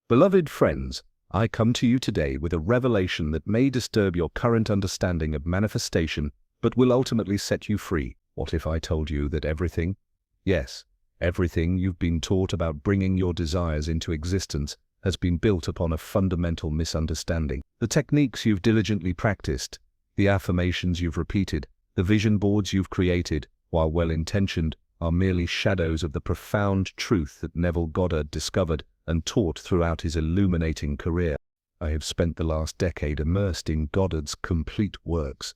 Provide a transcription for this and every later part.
Beloved friends, I come to you today with a revelation that may disturb your current understanding of manifestation, but will ultimately set you free. What if I told you that everything, yes, everything you've been taught about bringing your desires into existence has been built upon a fundamental misunderstanding? The techniques you've diligently practiced, the affirmations you've repeated, the vision boards you've created, while well-intentioned, are merely shadows of the profound truth that Neville Goddard discovered and taught throughout his illuminating career. I have spent the last decade immersed in Goddard's complete works,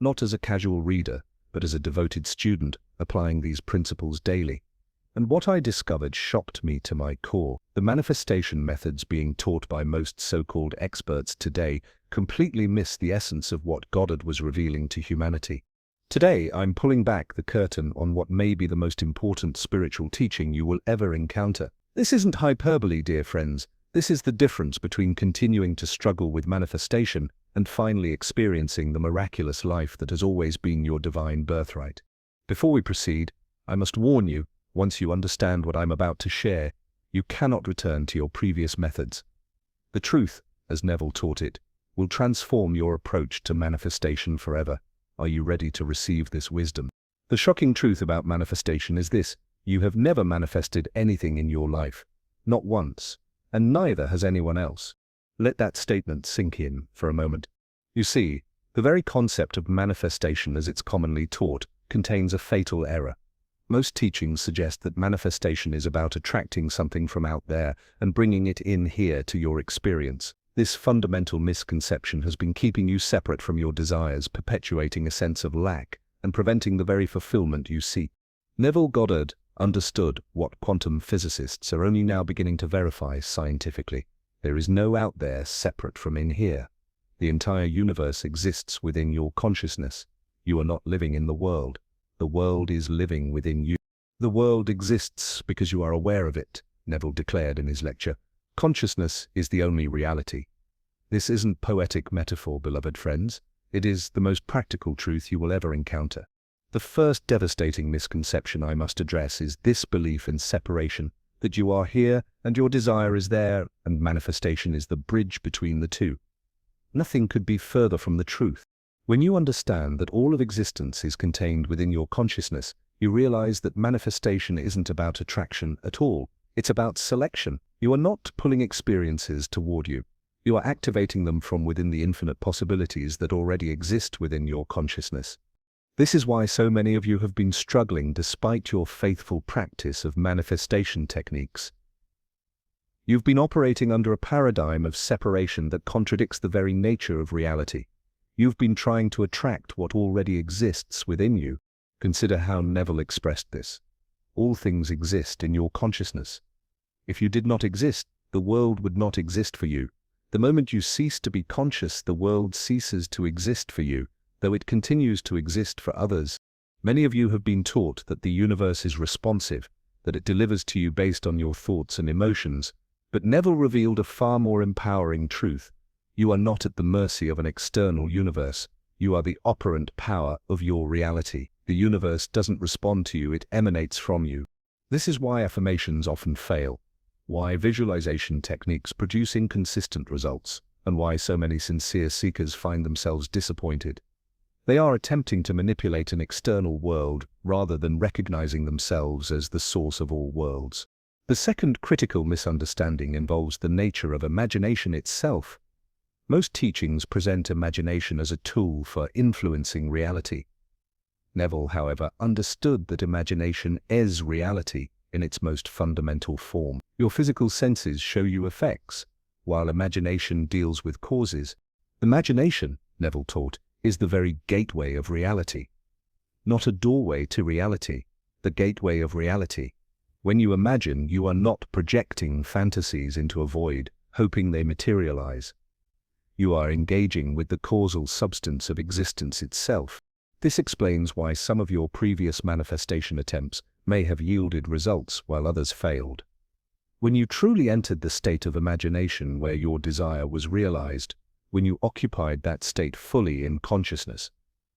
not as a casual reader, but as a devoted student, applying these principles daily. And what I discovered shocked me to my core. The manifestation methods being taught by most so-called experts today completely miss the essence of what Goddard was revealing to humanity. Today, I'm pulling back the curtain on what may be the most important spiritual teaching you will ever encounter. This isn't hyperbole, dear friends. This is the difference between continuing to struggle with manifestation and finally experiencing the miraculous life that has always been your divine birthright. Before we proceed, I must warn you, once you understand what I'm about to share, you cannot return to your previous methods. The truth, as Neville taught it, will transform your approach to manifestation forever. Are you ready to receive this wisdom? The shocking truth about manifestation is this: you have never manifested anything in your life. Not once. And neither has anyone else. Let that statement sink in for a moment. You see, the very concept of manifestation as it's commonly taught contains a fatal error. Most teachings suggest that manifestation is about attracting something from out there and bringing it in here to your experience. This fundamental misconception has been keeping you separate from your desires, perpetuating a sense of lack and preventing the very fulfillment you seek. Neville Goddard understood what quantum physicists are only now beginning to verify scientifically. There is no out there separate from in here. The entire universe exists within your consciousness. You are not living in the world. The world is living within you. The world exists because you are aware of it, Neville declared in his lecture. Consciousness is the only reality. This isn't poetic metaphor, beloved friends. It is the most practical truth you will ever encounter. The first devastating misconception I must address is this belief in separation, that you are here and your desire is there, and manifestation is the bridge between the two. Nothing could be further from the truth. When you understand that all of existence is contained within your consciousness, you realize that manifestation isn't about attraction at all. It's about selection. You are not pulling experiences toward you. You are activating them from within the infinite possibilities that already exist within your consciousness. This is why so many of you have been struggling despite your faithful practice of manifestation techniques. You've been operating under a paradigm of separation that contradicts the very nature of reality. You've been trying to attract what already exists within you. Consider how Neville expressed this. All things exist in your consciousness. If you did not exist, the world would not exist for you. The moment you cease to be conscious, the world ceases to exist for you, though it continues to exist for others. Many of you have been taught that the universe is responsive, that it delivers to you based on your thoughts and emotions. But Neville revealed a far more empowering truth. You are not at the mercy of an external universe. You are the operant power of your reality. The universe doesn't respond to you, it emanates from you. This is why affirmations often fail, why visualization techniques produce inconsistent results, and why so many sincere seekers find themselves disappointed. They are attempting to manipulate an external world rather than recognizing themselves as the source of all worlds. The second critical misunderstanding involves the nature of imagination itself. Most teachings present imagination as a tool for influencing reality. Neville, however, understood that imagination is reality in its most fundamental form. Your physical senses show you effects, while imagination deals with causes. Imagination, Neville taught, is the very gateway of reality. Not a doorway to reality, the gateway of reality. When you imagine, you are not projecting fantasies into a void, hoping they materialize. You are engaging with the causal substance of existence itself. This explains why some of your previous manifestation attempts may have yielded results while others failed. When you truly entered the state of imagination where your desire was realized, when you occupied that state fully in consciousness,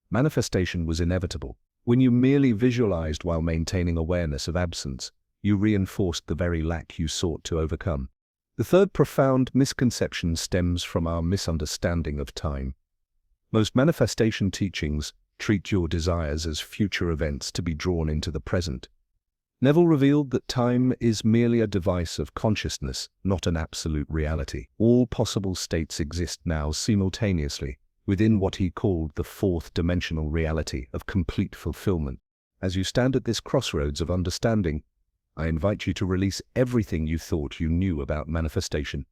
manifestation was inevitable. When you merely visualized while maintaining awareness of absence, you reinforced the very lack you sought to overcome. The third profound misconception stems from our misunderstanding of time. Most manifestation teachings treat your desires as future events to be drawn into the present. Neville revealed that time is merely a device of consciousness, not an absolute reality. All possible states exist now simultaneously, within what he called the fourth dimensional reality of complete fulfillment. As you stand at this crossroads of understanding, I invite you to release everything you thought you knew about manifestation.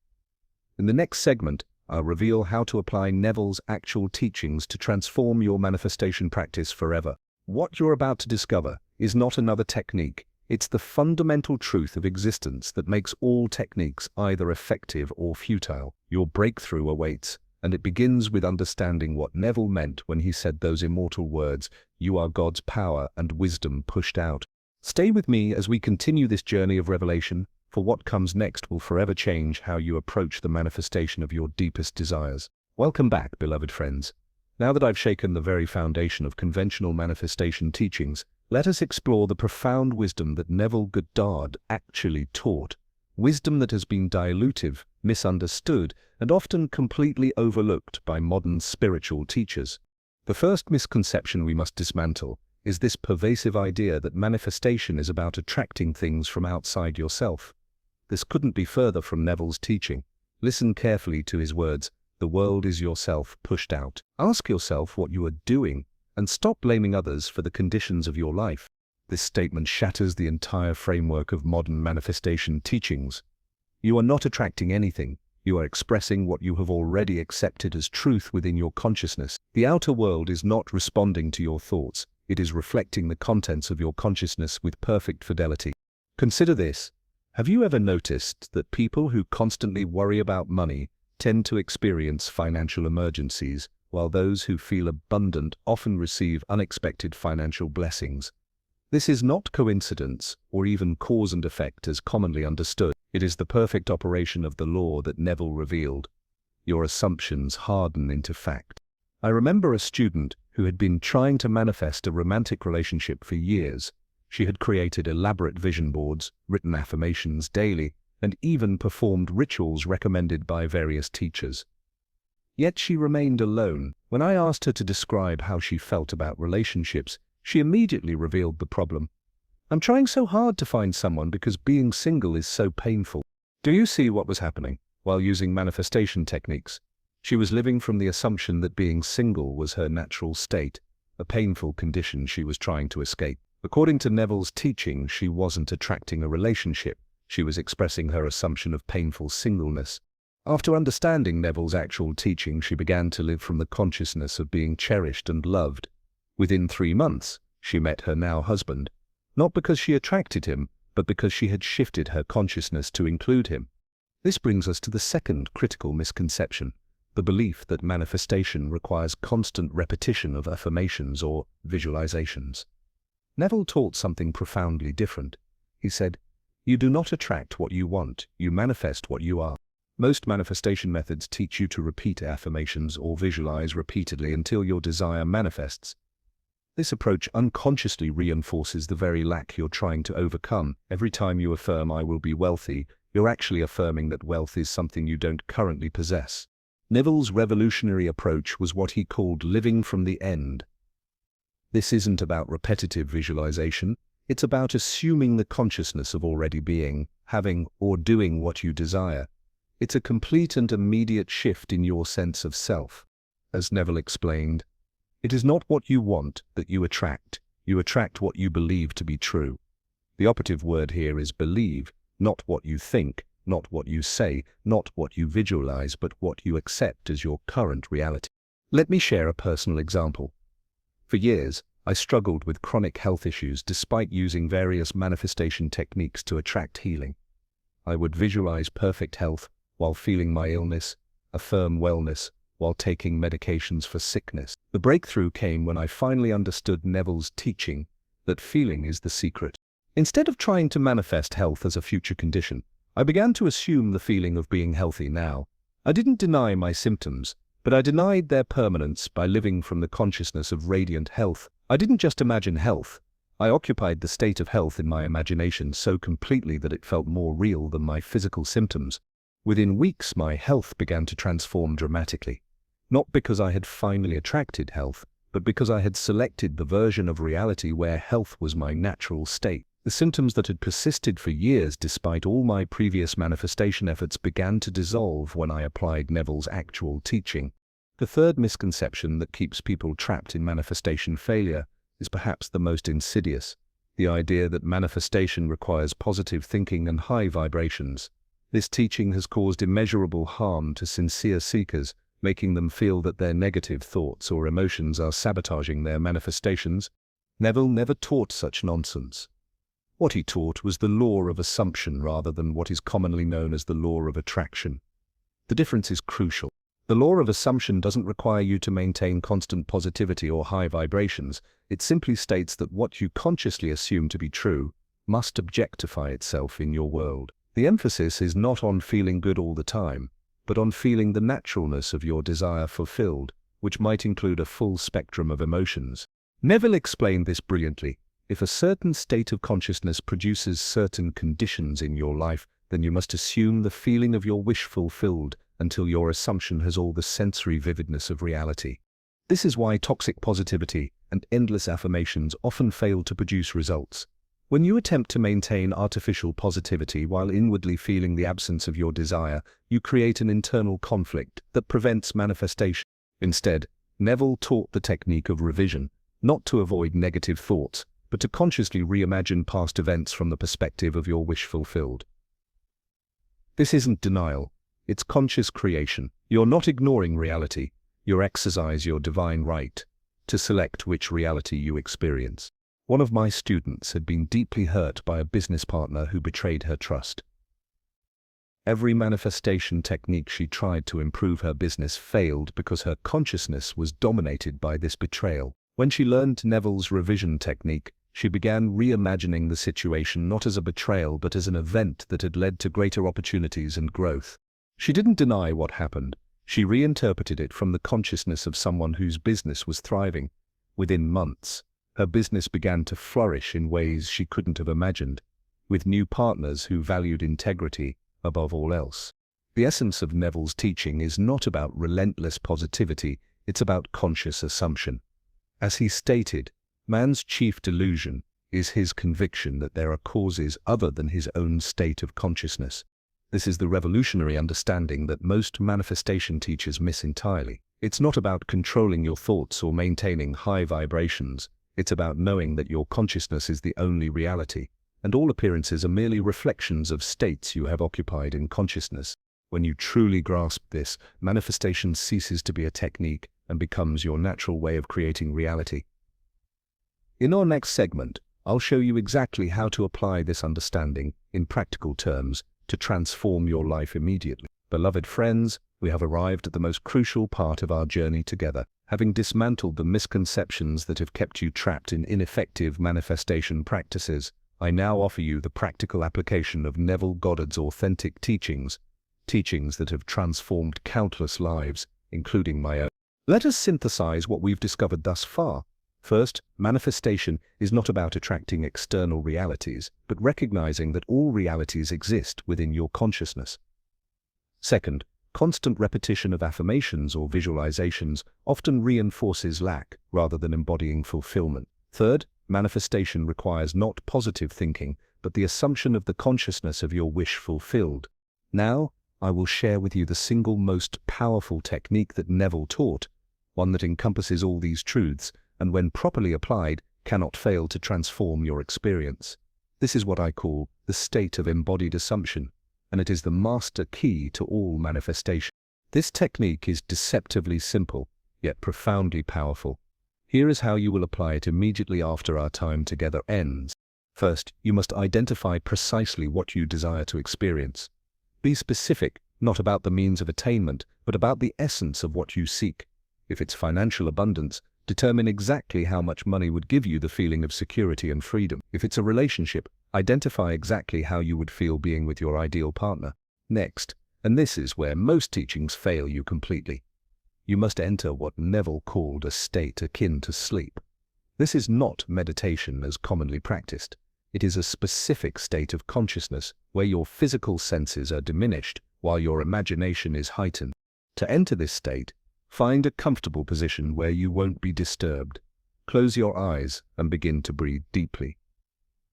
In the next segment, I'll reveal how to apply Neville's actual teachings to transform your manifestation practice forever. What you're about to discover is not another technique. It's the fundamental truth of existence that makes all techniques either effective or futile. Your breakthrough awaits, and it begins with understanding what Neville meant when he said those immortal words, "You are God's power and wisdom pushed out." Stay with me as we continue this journey of revelation, for what comes next will forever change how you approach the manifestation of your deepest desires. Welcome back, beloved friends. Now that I've shaken the very foundation of conventional manifestation teachings, let us explore the profound wisdom that Neville Goddard actually taught. Wisdom that has been dilutive, misunderstood, and often completely overlooked by modern spiritual teachers. The first misconception we must dismantle is this pervasive idea that manifestation is about attracting things from outside yourself. This couldn't be further from Neville's teaching. Listen carefully to his words. The world is yourself pushed out. Ask yourself what you are doing, and stop blaming others for the conditions of your life. This statement shatters the entire framework of modern manifestation teachings. You are not attracting anything. You are expressing what you have already accepted as truth within your consciousness. The outer world is not responding to your thoughts. It is reflecting the contents of your consciousness with perfect fidelity. Consider this. Have you ever noticed that people who constantly worry about money tend to experience financial emergencies, while those who feel abundant often receive unexpected financial blessings? This is not coincidence or even cause and effect as commonly understood. It is the perfect operation of the law that Neville revealed. Your assumptions harden into fact. I remember a student who had been trying to manifest a romantic relationship for years. She had created elaborate vision boards, written affirmations daily, and even performed rituals recommended by various teachers. Yet she remained alone. When I asked her to describe how she felt about relationships, she immediately revealed the problem. "I'm trying so hard to find someone because being single is so painful." Do you see what was happening? While using manifestation techniques, she was living from the assumption that being single was her natural state, a painful condition she was trying to escape. According to Neville's teaching, she wasn't attracting a relationship. She was expressing her assumption of painful singleness. After understanding Neville's actual teaching, she began to live from the consciousness of being cherished and loved. Within 3 months, she met her now husband, not because she attracted him, but because she had shifted her consciousness to include him. This brings us to the second critical misconception, the belief that manifestation requires constant repetition of affirmations or visualizations. Neville taught something profoundly different. He said, "You do not attract what you want, you manifest what you are." Most manifestation methods teach you to repeat affirmations or visualize repeatedly until your desire manifests. This approach unconsciously reinforces the very lack you're trying to overcome. Every time you affirm, "I will be wealthy," you're actually affirming that wealth is something you don't currently possess. Neville's revolutionary approach was what he called living from the end. This isn't about repetitive visualization. It's about assuming the consciousness of already being, having, or doing what you desire. It's a complete and immediate shift in your sense of self. As Neville explained, it is not what you want that you attract what you believe to be true. The operative word here is believe, not what you think, not what you say, not what you visualize, but what you accept as your current reality. Let me share a personal example. For years, I struggled with chronic health issues despite using various manifestation techniques to attract healing. I would visualize perfect health while feeling my illness, affirm wellness while taking medications for sickness. The breakthrough came when I finally understood Neville's teaching that feeling is the secret. Instead of trying to manifest health as a future condition, I began to assume the feeling of being healthy now. I didn't deny my symptoms, but I denied their permanence by living from the consciousness of radiant health. I didn't just imagine health. I occupied the state of health in my imagination so completely that it felt more real than my physical symptoms. Within weeks, my health began to transform dramatically. Not because I had finally attracted health, but because I had selected the version of reality where health was my natural state. The symptoms that had persisted for years despite all my previous manifestation efforts began to dissolve when I applied Neville's actual teaching. The third misconception that keeps people trapped in manifestation failure is perhaps the most insidious: the idea that manifestation requires positive thinking and high vibrations. This teaching has caused immeasurable harm to sincere seekers, making them feel that their negative thoughts or emotions are sabotaging their manifestations. Neville never taught such nonsense. What he taught was the law of assumption rather than what is commonly known as the law of attraction. The difference is crucial. The law of assumption doesn't require you to maintain constant positivity or high vibrations. It simply states that what you consciously assume to be true must objectify itself in your world. The emphasis is not on feeling good all the time, but on feeling the naturalness of your desire fulfilled, which might include a full spectrum of emotions. Neville explained this brilliantly. If a certain state of consciousness produces certain conditions in your life, then you must assume the feeling of your wish fulfilled until your assumption has all the sensory vividness of reality. This is why toxic positivity and endless affirmations often fail to produce results. When you attempt to maintain artificial positivity while inwardly feeling the absence of your desire, you create an internal conflict that prevents manifestation. Instead, Neville taught the technique of revision, not to avoid negative thoughts, but to consciously reimagine past events from the perspective of your wish fulfilled. This isn't denial, it's conscious creation. You're not ignoring reality, you exercise your divine right to select which reality you experience. One of my students had been deeply hurt by a business partner who betrayed her trust. Every manifestation technique she tried to improve her business failed because her consciousness was dominated by this betrayal. When she learned Neville's revision technique, she began reimagining the situation not as a betrayal but as an event that had led to greater opportunities and growth. She didn't deny what happened. She reinterpreted it from the consciousness of someone whose business was thriving. Within months, her business began to flourish in ways she couldn't have imagined, with new partners who valued integrity above all else. The essence of Neville's teaching is not about relentless positivity, it's about conscious assumption. As he stated, man's chief delusion is his conviction that there are causes other than his own state of consciousness. This is the revolutionary understanding that most manifestation teachers miss entirely. It's not about controlling your thoughts or maintaining high vibrations. It's about knowing that your consciousness is the only reality, and all appearances are merely reflections of states you have occupied in consciousness. When you truly grasp this, manifestation ceases to be a technique and becomes your natural way of creating reality. In our next segment, I'll show you exactly how to apply this understanding in practical terms to transform your life immediately. Beloved friends, we have arrived at the most crucial part of our journey together. Having dismantled the misconceptions that have kept you trapped in ineffective manifestation practices, I now offer you the practical application of Neville Goddard's authentic teachings that have transformed countless lives, including my own. Let us synthesize what we've discovered thus far. First, manifestation is not about attracting external realities, but recognizing that all realities exist within your consciousness. Second, constant repetition of affirmations or visualizations often reinforces lack rather than embodying fulfillment. Third, manifestation requires not positive thinking, but the assumption of the consciousness of your wish fulfilled. Now, I will share with you the single most powerful technique that Neville taught, one that encompasses all these truths, and when properly applied, cannot fail to transform your experience. This is what I call the state of embodied assumption, and it is the master key to all manifestation. This technique is deceptively simple, yet profoundly powerful. Here is how you will apply it immediately after our time together ends. First, you must identify precisely what you desire to experience. Be specific, not about the means of attainment, but about the essence of what you seek. If it's financial abundance, determine exactly how much money would give you the feeling of security and freedom. If it's a relationship, identify exactly how you would feel being with your ideal partner. Next, and this is where most teachings fail you completely, you must enter what Neville called a state akin to sleep. This is not meditation as commonly practiced. It is a specific state of consciousness where your physical senses are diminished, while your imagination is heightened. To enter this state, find a comfortable position where you won't be disturbed. Close your eyes and begin to breathe deeply.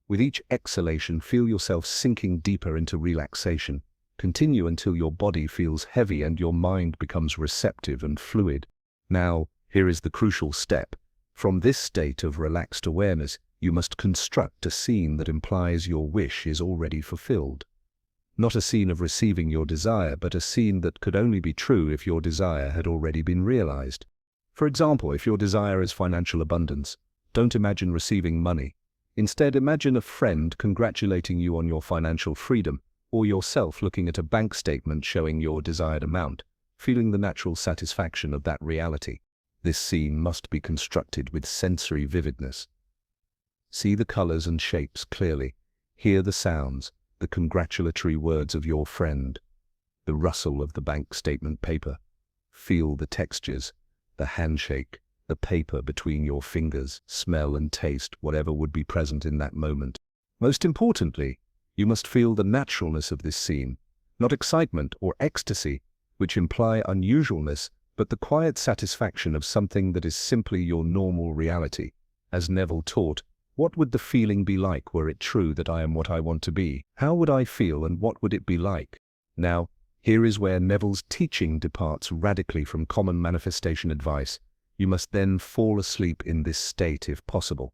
With each exhalation, feel yourself sinking deeper into relaxation. Continue until your body feels heavy and your mind becomes receptive and fluid. Now, here is the crucial step. From this state of relaxed awareness, you must construct a scene that implies your wish is already fulfilled. Not a scene of receiving your desire, but a scene that could only be true if your desire had already been realized. For example, if your desire is financial abundance, don't imagine receiving money. Instead, imagine a friend congratulating you on your financial freedom, or yourself looking at a bank statement showing your desired amount, feeling the natural satisfaction of that reality. This scene must be constructed with sensory vividness. See the colors and shapes clearly. Hear the sounds, the congratulatory words of your friend, the rustle of the bank statement paper. Feel the textures, the handshake, the paper between your fingers, smell and taste whatever would be present in that moment. Most importantly, you must feel the naturalness of this scene, not excitement or ecstasy, which imply unusualness, but the quiet satisfaction of something that is simply your normal reality. As Neville taught, what would the feeling be like were it true that I am what I want to be? How would I feel and what would it be like? Now, here is where Neville's teaching departs radically from common manifestation advice. You must then fall asleep in this state if possible.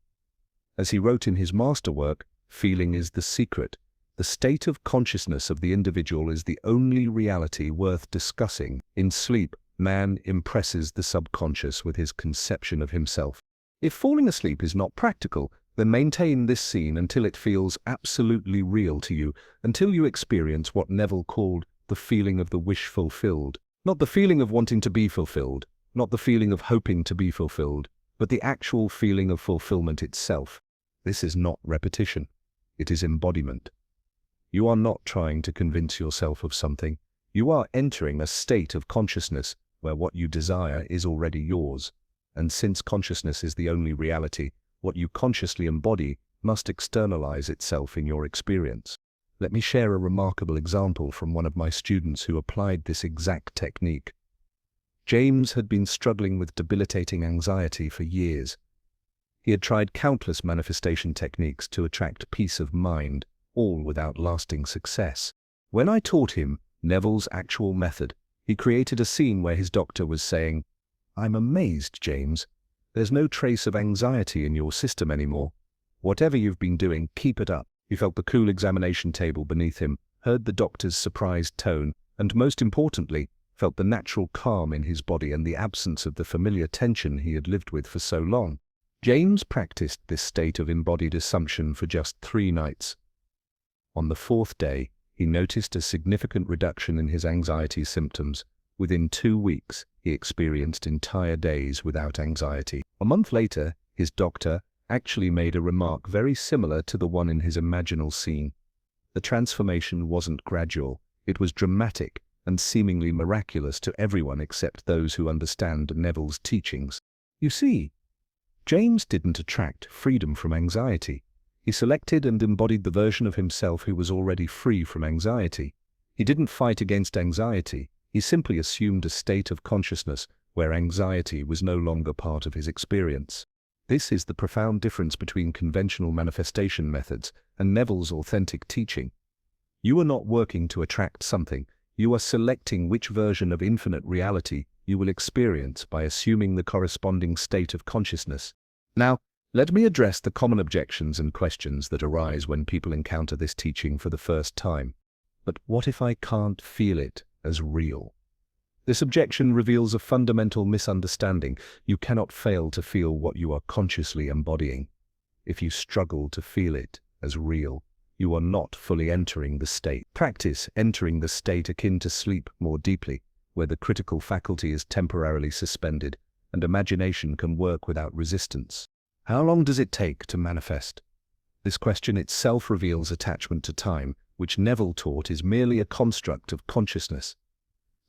As he wrote in his masterwork, feeling is the secret. The state of consciousness of the individual is the only reality worth discussing. In sleep, man impresses the subconscious with his conception of himself. If falling asleep is not practical, then maintain this scene until it feels absolutely real to you, until you experience what Neville called the feeling of the wish fulfilled. Not the feeling of wanting to be fulfilled, not the feeling of hoping to be fulfilled, but the actual feeling of fulfillment itself. This is not repetition. It is embodiment. You are not trying to convince yourself of something. You are entering a state of consciousness where what you desire is already yours. And since consciousness is the only reality, what you consciously embody must externalize itself in your experience. Let me share a remarkable example from one of my students who applied this exact technique. James had been struggling with debilitating anxiety for years. He had tried countless manifestation techniques to attract peace of mind, all without lasting success. When I taught him Neville's actual method, he created a scene where his doctor was saying, "I'm amazed, James. There's no trace of anxiety in your system anymore. Whatever you've been doing, keep it up." He felt the cool examination table beneath him, heard the doctor's surprised tone, and most importantly, felt the natural calm in his body and the absence of the familiar tension he had lived with for so long. James practiced this state of embodied assumption for just 3 nights. On the 4th day, he noticed a significant reduction in his anxiety symptoms. Within 2 weeks, he experienced entire days without anxiety. A month later, his doctor actually made a remark very similar to the one in his imaginal scene. The transformation wasn't gradual, it was dramatic and seemingly miraculous to everyone except those who understand Neville's teachings. You see, James didn't attract freedom from anxiety. He selected and embodied the version of himself who was already free from anxiety. He didn't fight against anxiety. He simply assumed a state of consciousness where anxiety was no longer part of his experience. This is the profound difference between conventional manifestation methods and Neville's authentic teaching. You are not working to attract something. You are selecting which version of infinite reality you will experience by assuming the corresponding state of consciousness. Now, let me address the common objections and questions that arise when people encounter this teaching for the first time. But what if I can't feel it as real? This objection reveals a fundamental misunderstanding. You cannot fail to feel what you are consciously embodying. If you struggle to feel it as real, you are not fully entering the state. Practice entering the state akin to sleep more deeply, where the critical faculty is temporarily suspended and imagination can work without resistance. How long does it take to manifest? This question itself reveals attachment to time, which Neville taught is merely a construct of consciousness.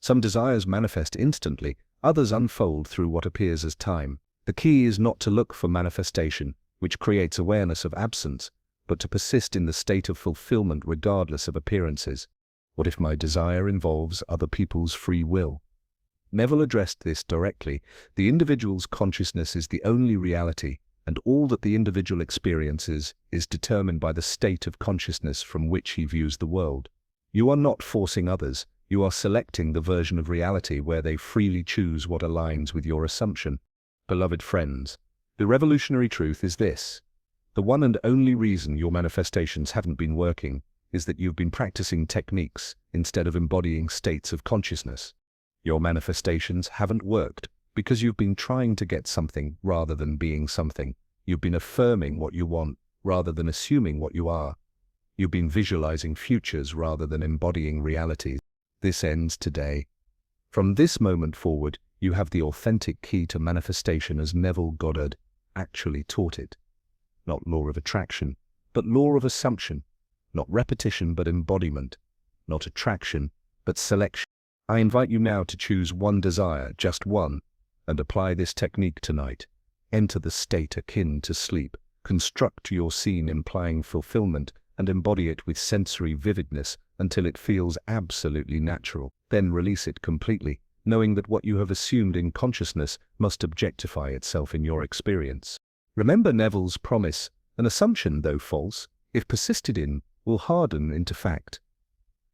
Some desires manifest instantly, others unfold through what appears as time. The key is not to look for manifestation, which creates awareness of absence, but to persist in the state of fulfillment regardless of appearances. What if my desire involves other people's free will? Neville addressed this directly. The individual's consciousness is the only reality, and all that the individual experiences is determined by the state of consciousness from which he views the world. You are not forcing others, you are selecting the version of reality where they freely choose what aligns with your assumption. Beloved friends, the revolutionary truth is this: the one and only reason your manifestations haven't been working is that you've been practicing techniques instead of embodying states of consciousness. Your manifestations haven't worked because you've been trying to get something rather than being something. You've been affirming what you want rather than assuming what you are. You've been visualizing futures rather than embodying realities. This ends today. From this moment forward, you have the authentic key to manifestation as Neville Goddard actually taught it. Not law of attraction, but law of assumption. Not repetition, but embodiment. Not attraction, but selection. I invite you now to choose one desire, just one, and apply this technique tonight. Enter the state akin to sleep. Construct your scene implying fulfillment and embody it with sensory vividness until it feels absolutely natural. Then release it completely, knowing that what you have assumed in consciousness must objectify itself in your experience. Remember Neville's promise: an assumption, though false, if persisted in, will harden into fact.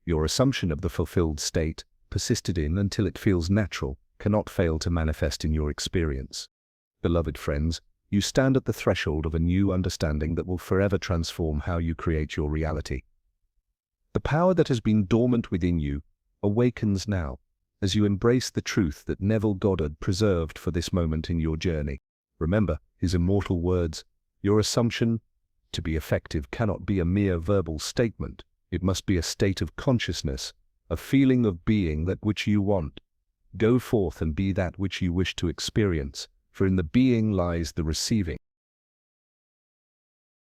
Your assumption of the fulfilled state, persisted in until it feels natural, cannot fail to manifest in your experience. Beloved friends, you stand at the threshold of a new understanding that will forever transform how you create your reality. The power that has been dormant within you awakens now, as you embrace the truth that Neville Goddard preserved for this moment in your journey. Remember his immortal words: your assumption, to be effective, cannot be a mere verbal statement. It must be a state of consciousness, a feeling of being that which you want. Go forth and be that which you wish to experience, for in the being lies the receiving.